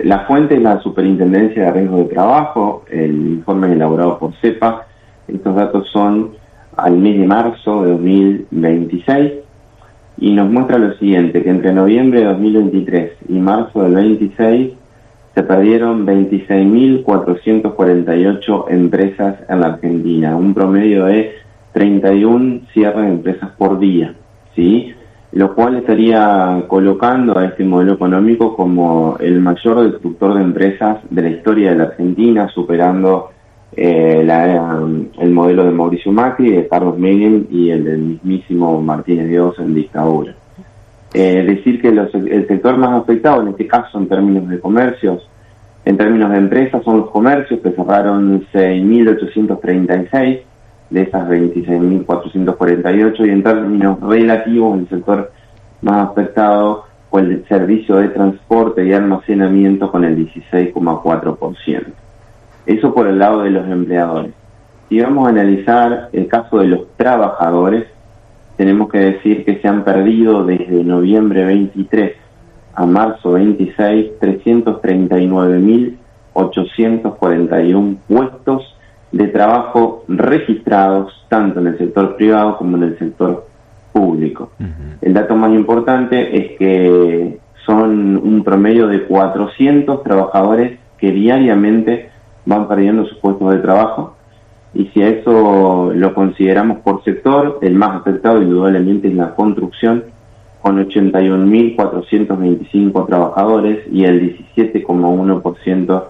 La fuente es la Superintendencia de Riesgos de Trabajo, el informe es elaborado por CEPA. Estos datos son al mes de marzo de 2026 y nos muestra lo siguiente, que entre noviembre de 2023 y marzo del 26 se perdieron 26.448 empresas en la Argentina, un promedio de 31 cierres de empresas por día, ¿sí? Lo cual estaría colocando a este modelo económico como el mayor destructor de empresas de la historia de la Argentina, superando el modelo de Mauricio Macri, de Carlos Menem y el del mismísimo Martínez de Oz en dictadura. Decir que el sector más afectado, en este caso en términos de comercios, en términos de empresas, son los comercios, que cerraron 6.836 de esas 26.448, y en términos relativos el sector más afectado fue el servicio de transporte y almacenamiento con el 16,4%. Eso por el lado de los empleadores. Si vamos a analizar el caso de los trabajadores, tenemos que decir que se han perdido desde noviembre 23 a marzo 26 339.841 puestos de trabajo registrados tanto en el sector privado como en el sector público. El dato más importante es que son un promedio de 400 trabajadores que diariamente van perdiendo sus puestos de trabajo, y si a eso lo consideramos por sector, el más afectado indudablemente es la construcción, con 81.425 trabajadores y el 17,1%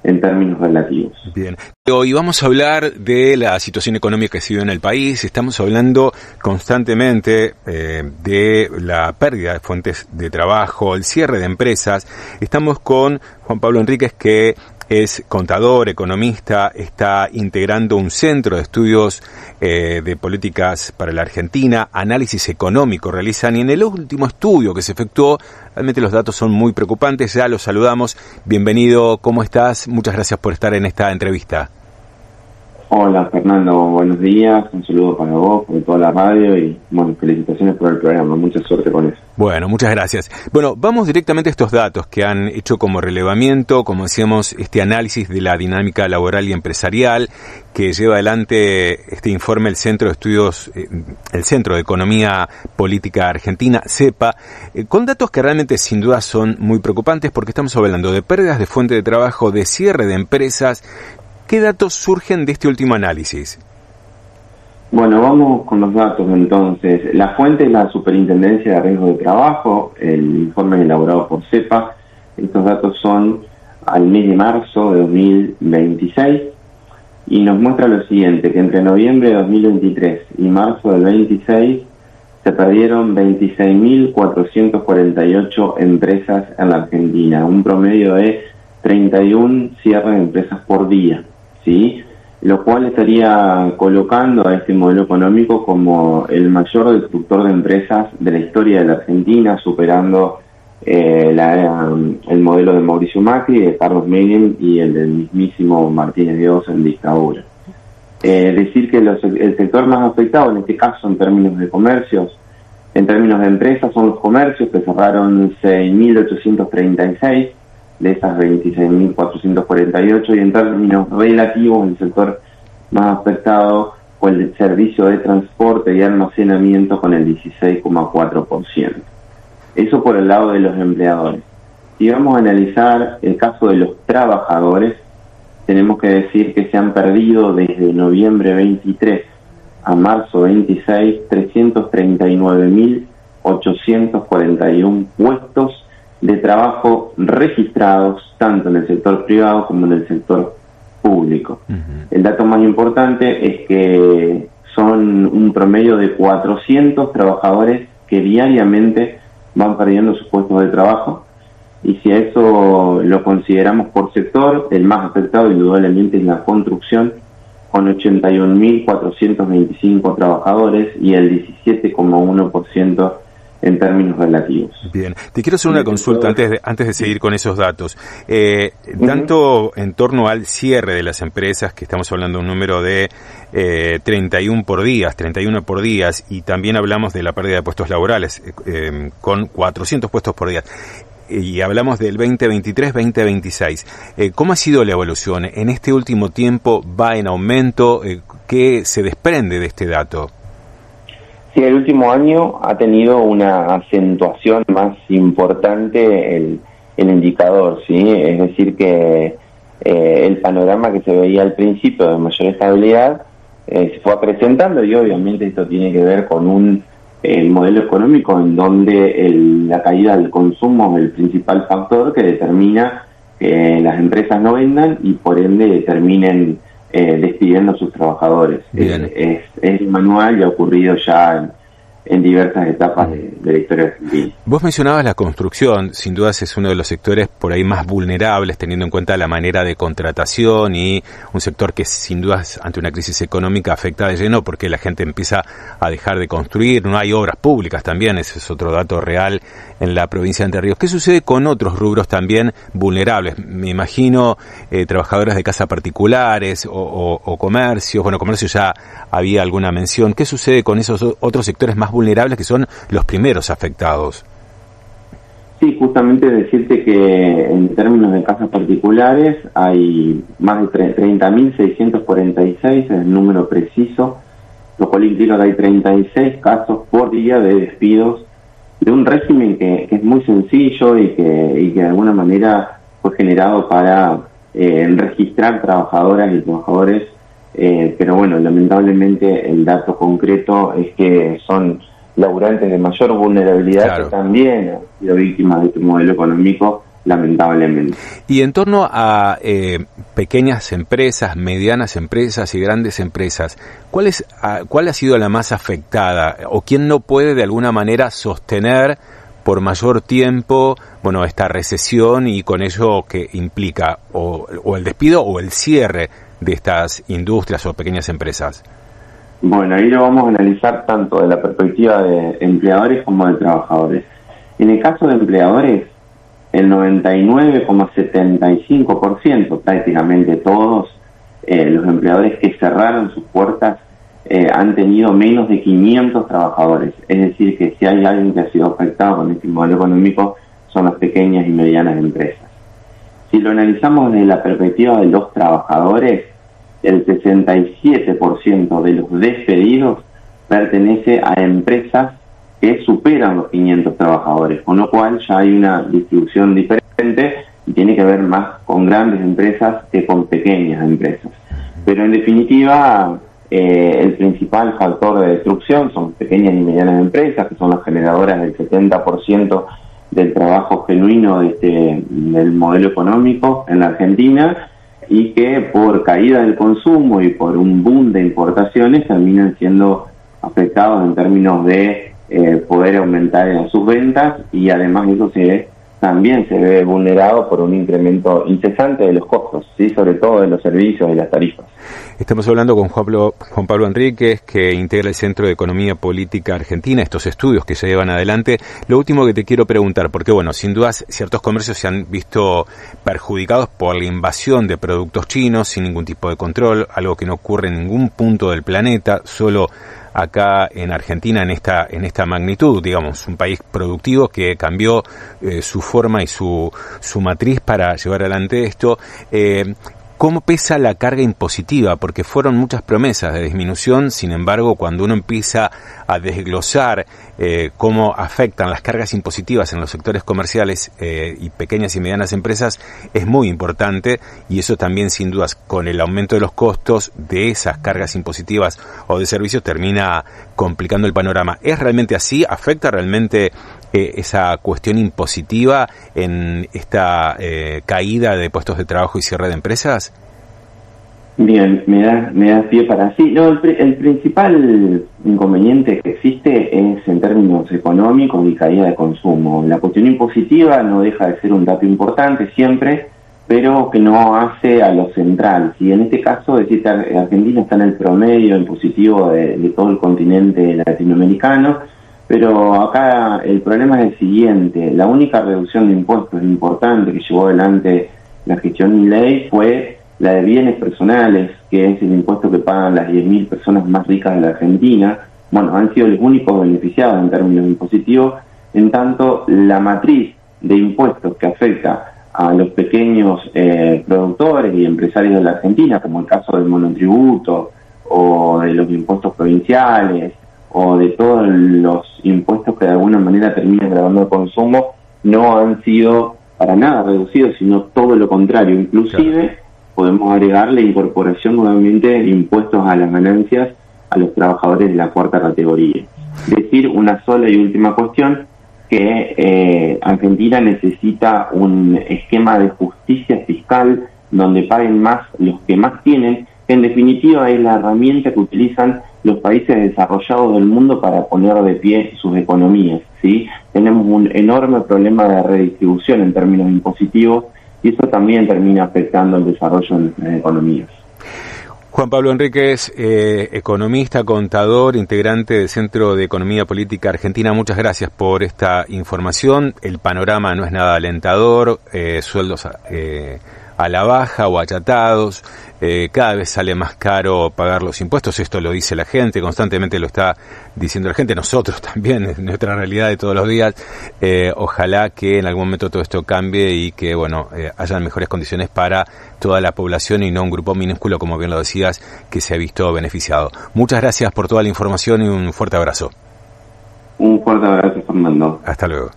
en términos relativos. Bien. Hoy vamos a hablar de la situación económica que se vive en el país. Estamos hablando constantemente de la pérdida de fuentes de trabajo, el cierre de empresas. Estamos con Juan Pablo Enríquez, que es contador, economista, está integrando un centro de estudios de políticas para la Argentina, análisis económico realizan, y en el último estudio que se efectuó, realmente los datos son muy preocupantes. Ya los saludamos. Bienvenido, ¿cómo estás? Muchas gracias por estar en esta entrevista. Hola Fernando, buenos días, un saludo para vos, por toda la radio, y bueno, felicitaciones por el programa, mucha suerte con eso. Bueno, muchas gracias. Bueno, vamos directamente a estos datos que han hecho como relevamiento, como decíamos, este análisis de la dinámica laboral y empresarial que lleva adelante este informe el Centro de Estudios, el Centro de Economía Política Argentina, CEPA, con datos que realmente sin duda son muy preocupantes, porque estamos hablando de pérdidas de fuente de trabajo, de cierre de empresas. ¿Qué datos surgen de este último análisis? Bueno, vamos con los datos entonces. La fuente es la Superintendencia de Riesgos de Trabajo, el informe es elaborado por CEPA. Estos datos son al mes de marzo de 2026 y nos muestra lo siguiente, que entre noviembre de 2023 y marzo del 26 se perdieron 26.448 empresas en la Argentina, un promedio de 31 cierres de empresas por día, ¿sí? Lo cual estaría colocando a este modelo económico como el mayor destructor de empresas de la historia de la Argentina, superando el modelo de Mauricio Macri, de Carlos Menem y el del mismísimo Martínez de Oz en dictadura. Decir que el sector más afectado, en este caso en términos de comercios, en términos de empresas, son los comercios, que cerraron 6.836 de esas 26.448, y en términos relativos el sector más afectado fue el servicio de transporte y almacenamiento con el 16,4%. Eso por el lado de los empleadores. Si vamos a analizar el caso de los trabajadores, tenemos que decir que se han perdido desde noviembre 23 a marzo 26 339.841 puestos de trabajo registrados tanto en el sector privado como en el sector público. El dato más importante es que son un promedio de 400 trabajadores que diariamente van perdiendo sus puestos de trabajo, y si a eso lo consideramos por sector, el más afectado indudablemente es la construcción, con 81.425 trabajadores y el 17,1% en términos relativos. Bien, te quiero hacer una consulta antes de seguir con esos datos. Tanto en torno al cierre de las empresas, que estamos hablando de un número de 31 por días, y también hablamos de la pérdida de puestos laborales, con 400 puestos por día. y hablamos del 2023-2026. ¿Cómo ha sido la evolución? ¿En este último tiempo va en aumento? ¿Qué se desprende de este dato? Sí, el último año ha tenido una acentuación más importante el indicador, ¿sí? Es decir que el panorama que se veía al principio de mayor estabilidad se fue acrecentando, y obviamente esto tiene que ver con el modelo económico en donde la caída del consumo es el principal factor que determina que las empresas no vendan y por ende terminen despidiendo a sus trabajadores. Es manual y ha ocurrido ya en diversas etapas de la historia argentina. Vos mencionabas la construcción, sin dudas es uno de los sectores por ahí más vulnerables, teniendo en cuenta la manera de contratación y un sector que sin dudas ante una crisis económica afecta de lleno porque la gente empieza a dejar de construir, no hay obras públicas también, ese es otro dato real en la provincia de Entre Ríos. ¿Qué sucede con otros rubros también vulnerables? Me imagino trabajadoras de casa particulares o comercios, bueno, comercio ya había alguna mención. ¿Qué sucede con esos otros sectores más vulnerables que son los primeros afectados? Sí, justamente decirte que en términos de casas particulares hay más de 30.646, es el número preciso, lo cual implica que hay 36 casos por día de despidos de un régimen que es muy sencillo y que de alguna manera fue generado para registrar trabajadoras y trabajadores, pero bueno, lamentablemente el dato concreto es que son laburantes de mayor vulnerabilidad, claro, que también han sido víctimas de este modelo económico, lamentablemente. Y en torno a pequeñas empresas, medianas empresas y grandes empresas, ¿cuál ha sido la más afectada o quién no puede de alguna manera sostener por mayor tiempo, bueno, esta recesión y con ello que implica o el despido o el cierre de estas industrias o pequeñas empresas? Bueno, ahí lo vamos a analizar tanto de la perspectiva de empleadores como de trabajadores. En el caso de empleadores, el 99,75%, prácticamente todos los empleadores que cerraron sus puertas han tenido menos de 500 trabajadores. Es decir, que si hay alguien que ha sido afectado con este modelo económico, son las pequeñas y medianas empresas. Si lo analizamos desde la perspectiva de los trabajadores, el 67% de los despedidos pertenece a empresas que superan los 500 trabajadores, con lo cual ya hay una distribución diferente y tiene que ver más con grandes empresas que con pequeñas empresas. Pero en definitiva, el principal factor de destrucción son pequeñas y medianas empresas, que son las generadoras del 70% del trabajo genuino del modelo económico en la Argentina, y que por caída del consumo y por un boom de importaciones terminan siendo afectados en términos de poder aumentar sus ventas, y además eso también se ve vulnerado por un incremento incesante de los costos, ¿sí? Sobre todo de los servicios y las tarifas. Estamos hablando con Juan Pablo Enríquez, que integra el Centro de Economía Política Argentina, estos estudios que se llevan adelante. Lo último que te quiero preguntar, porque bueno, sin dudas ciertos comercios se han visto perjudicados por la invasión de productos chinos sin ningún tipo de control, algo que no ocurre en ningún punto del planeta, solo acá en Argentina en esta magnitud, digamos, un país productivo que cambió su forma y su matriz para llevar adelante esto. ¿Cómo pesa la carga impositiva? Porque fueron muchas promesas de disminución, sin embargo, cuando uno empieza a desglosar cómo afectan las cargas impositivas en los sectores comerciales y pequeñas y medianas empresas, es muy importante, y eso también, sin dudas, con el aumento de los costos de esas cargas impositivas o de servicios, termina complicando el panorama. ¿Es realmente así? ¿Afecta realmente esa cuestión impositiva en esta caída de puestos de trabajo y cierre de empresas? Bien, me da pie para sí. No, el principal inconveniente que existe es en términos económicos y caída de consumo. La cuestión impositiva no deja de ser un dato importante siempre, pero que no hace a lo central. Si en este caso, decir que Argentina está en el promedio impositivo de todo el continente latinoamericano, pero acá el problema es el siguiente: la única reducción de impuestos importante que llevó adelante la gestión Milei fue la de bienes personales, que es el impuesto que pagan las 10.000 personas más ricas de la Argentina. Bueno, han sido los únicos beneficiados en términos impositivos, en tanto la matriz de impuestos que afecta a los pequeños productores y empresarios de la Argentina, como el caso del monotributo o de los impuestos provinciales o de todos los impuestos que de alguna manera terminan gravando el consumo, no han sido para nada reducidos, sino todo lo contrario. Inclusive podemos agregar la incorporación nuevamente de impuestos a las ganancias a los trabajadores de la cuarta categoría. Decir una sola y última cuestión, que Argentina necesita un esquema de justicia fiscal donde paguen más los que más tienen, que en definitiva es la herramienta que utilizan los países desarrollados del mundo para poner de pie sus economías, ¿sí? Tenemos un enorme problema de redistribución en términos impositivos y eso también termina afectando el desarrollo de nuestras economías. Juan Pablo Enríquez, economista, contador, integrante del Centro de Economía Política Argentina, muchas gracias por esta información. El panorama no es nada alentador, sueldos a la baja o achatados, cada vez sale más caro pagar los impuestos, esto lo dice la gente, constantemente lo está diciendo la gente, nosotros también, es nuestra realidad de todos los días. Ojalá que en algún momento todo esto cambie y que hayan mejores condiciones para toda la población y no un grupo minúsculo, como bien lo decías, que se ha visto beneficiado. Muchas gracias por toda la información y un fuerte abrazo. Un fuerte abrazo, Fernando. Hasta luego.